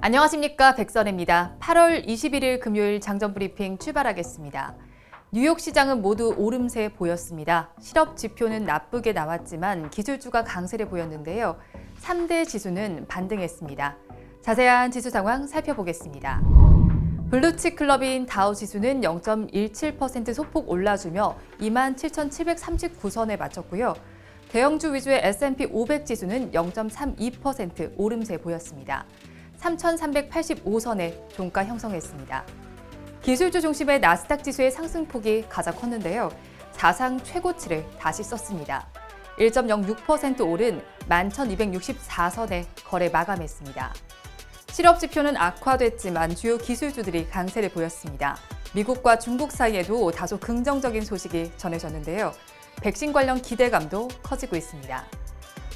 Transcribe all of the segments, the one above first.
안녕하십니까, 백선혜입니다. 8월 21일 금요일 장전 브리핑 출발하겠습니다. 뉴욕 시장은 모두 오름세 보였습니다. 실업 지표는 나쁘게 나왔지만 기술주가 강세를 보였는데요. 3대 지수는 반등했습니다. 자세한 지수 상황 살펴보겠습니다. 블루칩 클럽인 다우 지수는 0.17% 소폭 올라주며 27,739선에 마쳤고요. 대형주 위주의 S&P 500 지수는 0.32% 오름세 보였습니다. 3,385선에 종가 형성했습니다. 기술주 중심의 나스닥 지수의 상승폭이 가장 컸는데요. 사상 최고치를 다시 썼습니다. 1.06% 오른 11,264선에 거래 마감했습니다. 실업 지표는 악화됐지만 주요 기술주들이 강세를 보였습니다. 미국과 중국 사이에도 다소 긍정적인 소식이 전해졌는데요. 백신 관련 기대감도 커지고 있습니다.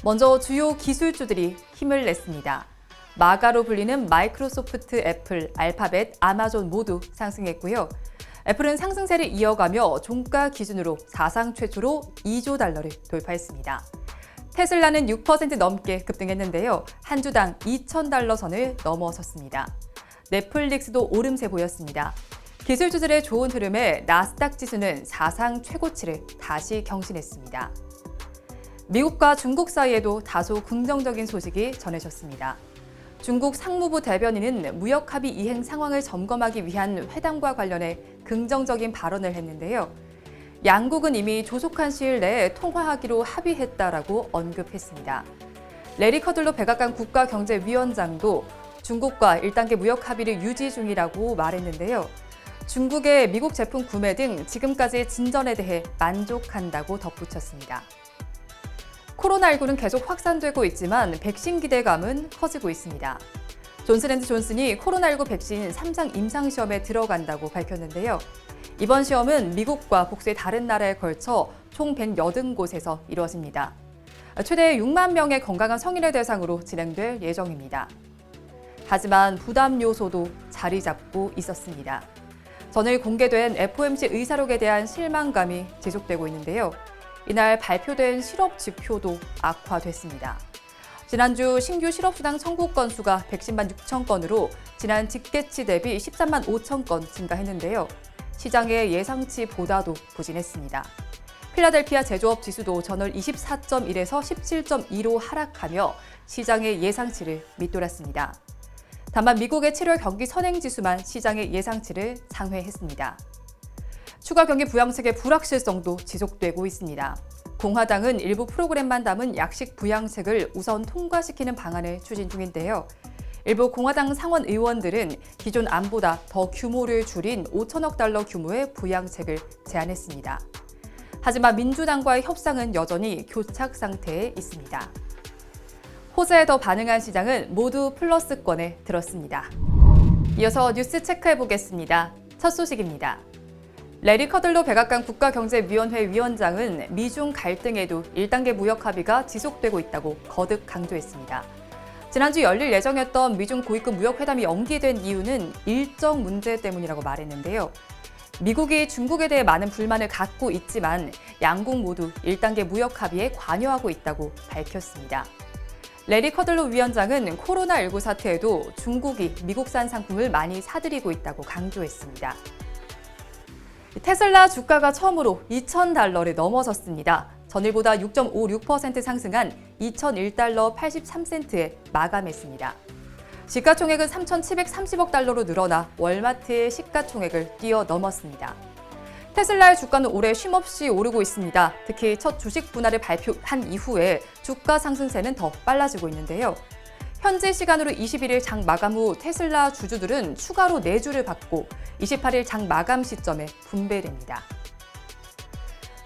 먼저 주요 기술주들이 힘을 냈습니다. 마가로 불리는 마이크로소프트, 애플, 알파벳, 아마존 모두 상승했고요. 애플은 상승세를 이어가며 종가 기준으로 사상 최초로 2조 달러를 돌파했습니다. 테슬라는 6% 넘게 급등했는데요. 한 주당 2,000달러 선을 넘어섰습니다. 넷플릭스도 오름세 보였습니다. 기술주들의 좋은 흐름에 나스닥 지수는 사상 최고치를 다시 경신했습니다. 미국과 중국 사이에도 다소 긍정적인 소식이 전해졌습니다. 중국 상무부 대변인은 무역 합의 이행 상황을 점검하기 위한 회담과 관련해 긍정적인 발언을 했는데요. 양국은 이미 조속한 시일 내에 통화하기로 합의했다라고 언급했습니다. 레리 커들로 백악관 국가경제위원장도 중국과 1단계 무역 합의를 유지 중이라고 말했는데요. 중국의 미국 제품 구매 등 지금까지의 진전에 대해 만족한다고 덧붙였습니다. 코로나19는 계속 확산되고 있지만 백신 기대감은 커지고 있습니다. 존슨앤드존슨이 코로나19 백신 3상 임상시험에 들어간다고 밝혔는데요. 이번 시험은 미국과 복수의 다른 나라에 걸쳐 총 180곳에서 이루어집니다. 최대 6만 명의 건강한 성인을 대상으로 진행될 예정입니다. 하지만 부담 요소도 자리 잡고 있었습니다. 전일 공개된 FOMC 의사록에 대한 실망감이 지속되고 있는데요. 이날 발표된 실업 지표도 악화됐습니다. 지난주 신규 실업수당 청구 건수가 110만 6천 건으로 지난 직계치 대비 13만 5천 건 증가했는데요. 시장의 예상치보다도 부진했습니다. 필라델피아 제조업 지수도 전월 24.1에서 17.2로 하락하며 시장의 예상치를 밑돌았습니다. 다만 미국의 7월 경기 선행지수만 시장의 예상치를 상회했습니다. 추가 경기 부양책의 불확실성도 지속되고 있습니다. 공화당은 일부 프로그램만 담은 약식 부양책을 우선 통과시키는 방안을 추진 중인데요. 일부 공화당 상원 의원들은 기존 안보다 더 규모를 줄인 5천억 달러 규모의 부양책을 제안했습니다. 하지만 민주당과의 협상은 여전히 교착 상태에 있습니다. 호재에 더 반응한 시장은 모두 플러스권에 들었습니다. 이어서 뉴스 체크해 보겠습니다. 첫 소식입니다. 레리 커들로 백악관 국가경제위원회 위원장은 미중 갈등에도 1단계 무역 합의가 지속되고 있다고 거듭 강조했습니다. 지난주 열릴 예정이었던 미중 고위급 무역 회담이 연기된 이유는 일정 문제 때문이라고 말했는데요. 미국이 중국에 대해 많은 불만을 갖고 있지만 양국 모두 1단계 무역 합의에 관여하고 있다고 밝혔습니다. 레리 커들로 위원장은 코로나19 사태에도 중국이 미국산 상품을 많이 사들이고 있다고 강조했습니다. 테슬라 주가가 처음으로 2,000달러를 넘어섰습니다. 전일보다 6.56% 상승한 2,001달러 83센트에 마감했습니다. 시가총액은 3,730억 달러로 늘어나 월마트의 시가총액을 뛰어넘었습니다. 테슬라의 주가는 올해 쉼없이 오르고 있습니다. 특히 첫 주식 분할을 발표한 이후에 주가 상승세는 더 빨라지고 있는데요. 현지 시간으로 21일 장 마감 후 테슬라 주주들은 추가로 내주를 받고 28일 장 마감 시점에 분배됩니다.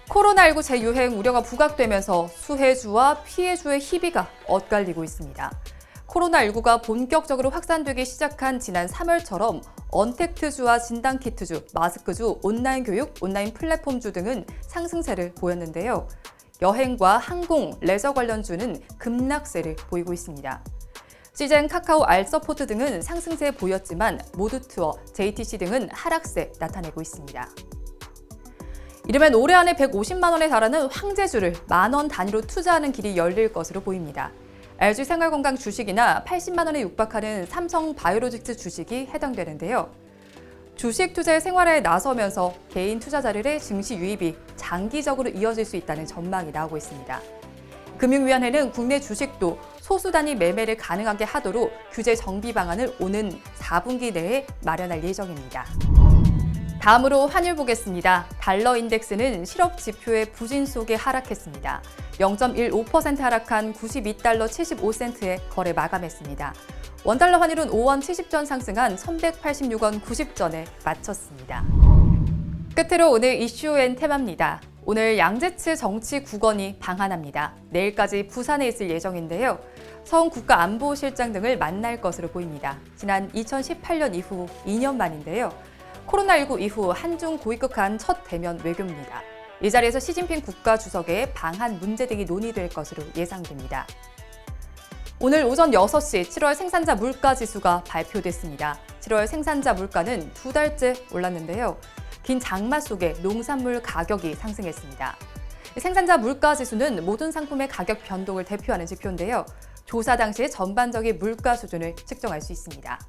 코로나19 재유행 우려가 부각되면서 수혜주와 피해주의 희비가 엇갈리고 있습니다. 코로나19가 본격적으로 확산되기 시작한 지난 3월처럼 언택트주와 진단키트주, 마스크주, 온라인 교육, 온라인 플랫폼주 등은 상승세를 보였는데요. 여행과 항공, 레저 관련주는 급락세를 보이고 있습니다. 시젠, 카카오, 알서포트 등은 상승세 보였지만 모두투어, JTC 등은 하락세 나타내고 있습니다. 이르면 올해 안에 150만 원에 달하는 황제주를 만원 단위로 투자하는 길이 열릴 것으로 보입니다. LG 생활건강 주식이나 80만 원에 육박하는 삼성 바이오로직스 주식이 해당되는데요. 주식 투자의 생활화에 나서면서 개인 투자자들의 증시 유입이 장기적으로 이어질 수 있다는 전망이 나오고 있습니다. 금융위원회는 국내 주식도 소수 단위 매매를 가능하게 하도록 규제 정비 방안을 오는 4분기 내에 마련할 예정입니다. 다음으로 환율 보겠습니다. 달러 인덱스는 실업 지표의 부진 속에 하락했습니다. 0.15% 하락한 92달러 75센트에 거래 마감했습니다. 원달러 환율은 5원 70전 상승한 1186원 90전에 마쳤습니다. 끝으로 오늘 이슈 앤 테마입니다. 오늘 양재츠 정치 국원이 방한합니다. 내일까지 부산에 있을 예정인데요. 서훈 국가안보실장 등을 만날 것으로 보입니다. 지난 2018년 이후 2년 만인데요. 코로나19 이후 한중 고위급 간 첫 대면 외교입니다. 이 자리에서 시진핑 국가주석의 방한 문제 등이 논의될 것으로 예상됩니다. 오늘 오전 6시 7월 생산자 물가지수가 발표됐습니다. 7월 생산자 물가는 2달째 올랐는데요. 긴 장마 속에 농산물 가격이 상승했습니다. 생산자 물가지수는 모든 상품의 가격 변동을 대표하는 지표인데요. 조사 당시의 전반적인 물가 수준을 측정할 수 있습니다.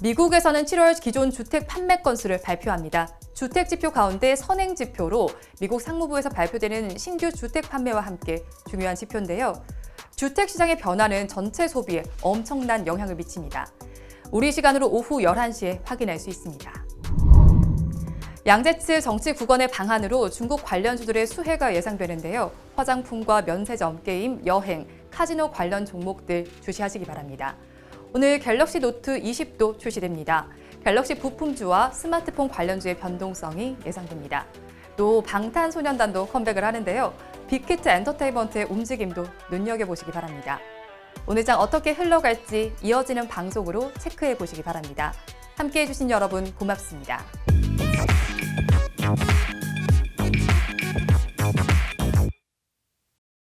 미국에서는 7월 기존 주택 판매 건수를 발표합니다. 주택 지표 가운데 선행 지표로 미국 상무부에서 발표되는 신규 주택 판매와 함께 중요한 지표인데요. 주택 시장의 변화는 전체 소비에 엄청난 영향을 미칩니다. 우리 시간으로 오후 11시에 확인할 수 있습니다. 양재츠 정치 국원의 방한으로 중국 관련주들의 수혜가 예상되는데요. 화장품과 면세점, 게임, 여행, 카지노 관련 종목들 주시하시기 바랍니다. 오늘 갤럭시 노트 20도 출시됩니다. 갤럭시 부품주와 스마트폰 관련주의 변동성이 예상됩니다. 또 방탄소년단도 컴백을 하는데요. 빅히트 엔터테인먼트의 움직임도 눈여겨보시기 바랍니다. 오늘 장 어떻게 흘러갈지 이어지는 방송으로 체크해 보시기 바랍니다. 함께해 주신 여러분 고맙습니다.